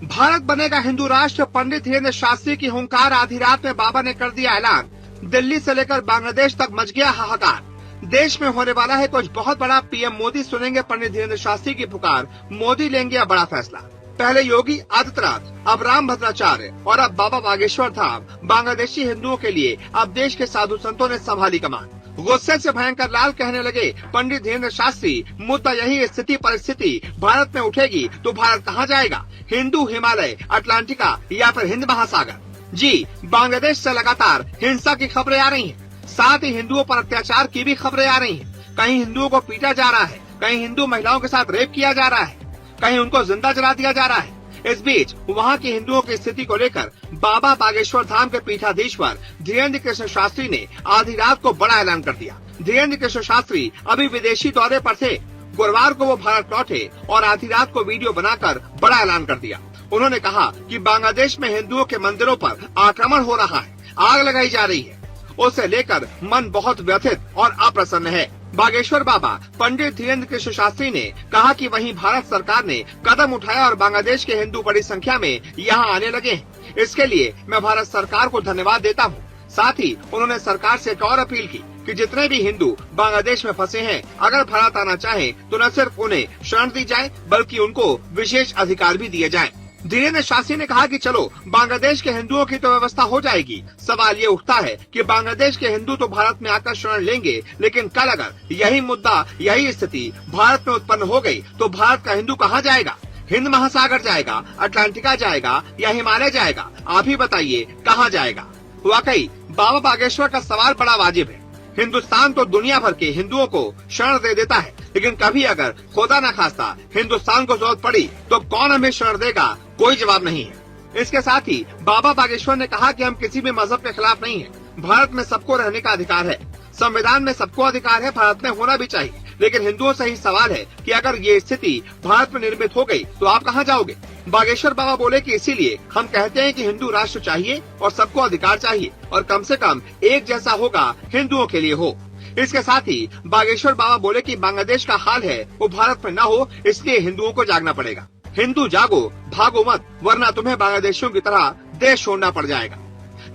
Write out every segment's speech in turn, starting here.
भारत बनेगा हिंदू राष्ट्र, पंडित धीरेन्द्र शास्त्री की हुंकार। आधी रात में बाबा ने कर दिया ऐलान। दिल्ली से लेकर बांग्लादेश तक मच गया हाहाकार। देश में होने वाला है कुछ बहुत बड़ा। पीएम मोदी सुनेंगे पंडित धीरेन्द्र शास्त्री की पुकार। मोदी लेंगे अब बड़ा फैसला। पहले योगी आदित्यनाथ, अब राम भद्राचार्य और अब बाबा बागेश्वर धाम। बांग्लादेशी हिंदुओं के लिए अब देश के साधु संतों ने संभाली कमान। गुस्से से भयंकर लाल कहने लगे पंडित धीरेन्द्र शास्त्री, मुद्दा यही स्थिति परिस्थिति भारत में उठेगी तो भारत कहाँ जाएगा? हिंदू हिमालय, अटलांटिका या फिर हिंद महासागर? जी, बांग्लादेश से लगातार हिंसा की खबरें आ रही हैं। साथ ही हिंदुओं पर अत्याचार की भी खबरें आ रही हैं। कहीं हिंदुओं को पीटा जा रहा है, कहीं हिंदू महिलाओं के साथ रेप किया जा रहा है, कहीं उनको जिंदा जला दिया जा रहा है। इस बीच वहाँ के हिंदुओं की स्थिति को लेकर बाबा बागेश्वर धाम के पीठाधीश्वर धीरेन्द्र कृष्ण शास्त्री ने आधी रात को बड़ा ऐलान कर दिया। धीरेन्द्र कृष्ण शास्त्री अभी विदेशी दौरे पर थे। गुरुवार को वो भारत लौटे और आधी रात को वीडियो बनाकर बड़ा ऐलान कर दिया। उन्होंने कहा कि बांग्लादेश में हिंदुओं के मंदिरों पर आक्रमण हो रहा है, आग लगाई जा रही है। उसे लेकर मन बहुत व्यथित और अप्रसन्न है। बागेश्वर बाबा पंडित धीरेन्द्र कृष्ण शास्त्री ने कहा कि वहीं भारत सरकार ने कदम उठाया और बांग्लादेश के हिंदू बड़ी संख्या में यहाँ आने लगे हैं। इसके लिए मैं भारत सरकार को धन्यवाद देता हूँ। साथ ही उन्होंने सरकार से एक और अपील की कि जितने भी हिंदू बांग्लादेश में फंसे हैं, अगर भारत आना चाहें तो न सिर्फ उन्हें शरण दी जाए बल्कि उनको विशेष अधिकार भी दिए जाएं। धीरेन्द्र शास्त्री ने कहा कि चलो बांग्लादेश के हिंदुओं की तो व्यवस्था हो जाएगी। सवाल ये उठता है कि बांग्लादेश के हिंदू तो भारत में आकर शरण लेंगे, लेकिन कल अगर यही मुद्दा, यही स्थिति भारत में उत्पन्न हो गई तो भारत का हिंदू कहाँ जाएगा? हिंद महासागर जाएगा, अटलांटिका जाएगा या हिमालय जाएगा? आप ही बताइए कहाँ जाएगा? वाकई बाबा बागेश्वर का सवाल बड़ा वाजिब है। हिंदुस्तान तो दुनिया भर के हिंदुओं को शरण दे देता है, लेकिन कभी अगर खुदा न खास्ता हिंदुस्तान को जरूरत पड़ी तो कौन हमें शरण देगा? कोई जवाब नहीं है। इसके साथ ही बाबा बागेश्वर ने कहा कि हम किसी भी मजहब के खिलाफ नहीं हैं। भारत में सबको रहने का अधिकार है, संविधान में सबको अधिकार है, भारत में होना भी चाहिए। लेकिन हिंदुओं से ही सवाल है कि अगर ये स्थिति भारत में निर्मित हो गई तो आप कहाँ जाओगे? बागेश्वर बाबा बोले कि इसीलिए हम कहते हैं कि हिंदू राष्ट्र चाहिए और सबको अधिकार चाहिए और कम से कम एक जैसा होगा, हिंदुओं के लिए हो। इसके साथ ही बागेश्वर बाबा बोले कि बांग्लादेश का हाल है वो भारत में न हो, इसलिए हिंदुओं को जागना पड़ेगा। हिंदू जागो, भागो मत, वरना तुम्हें बांग्लादेशियों की तरह देश छोड़ना पड़ जाएगा।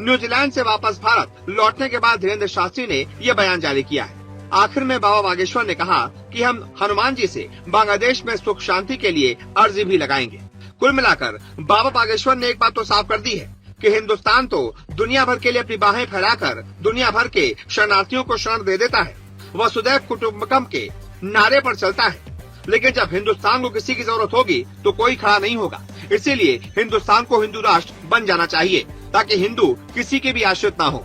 न्यूजीलैंड से वापस भारत लौटने के बाद धीरेन्द्र शास्त्री ने ये बयान जारी किया है। आखिर में बाबा बागेश्वर ने कहा कि हम हनुमान जी से बांग्लादेश में सुख शांति के लिए अर्जी भी लगाएंगे। कुल मिलाकर बाबा बागेश्वर ने एक बात तो साफ कर दी है कि हिंदुस्तान तो दुनिया भर के लिए अपनी बाहें फैलाकर दुनिया भर के शरणार्थियों को शरण दे देता है, वसुधैव कुटुंबकम के नारे पर चलता है। लेकिन जब हिंदुस्तान को किसी की जरूरत होगी तो कोई खड़ा नहीं होगा। इसीलिए हिंदुस्तान को हिंदू राष्ट्र बन जाना चाहिए ताकि हिंदू किसी के भी आश्रित न हो।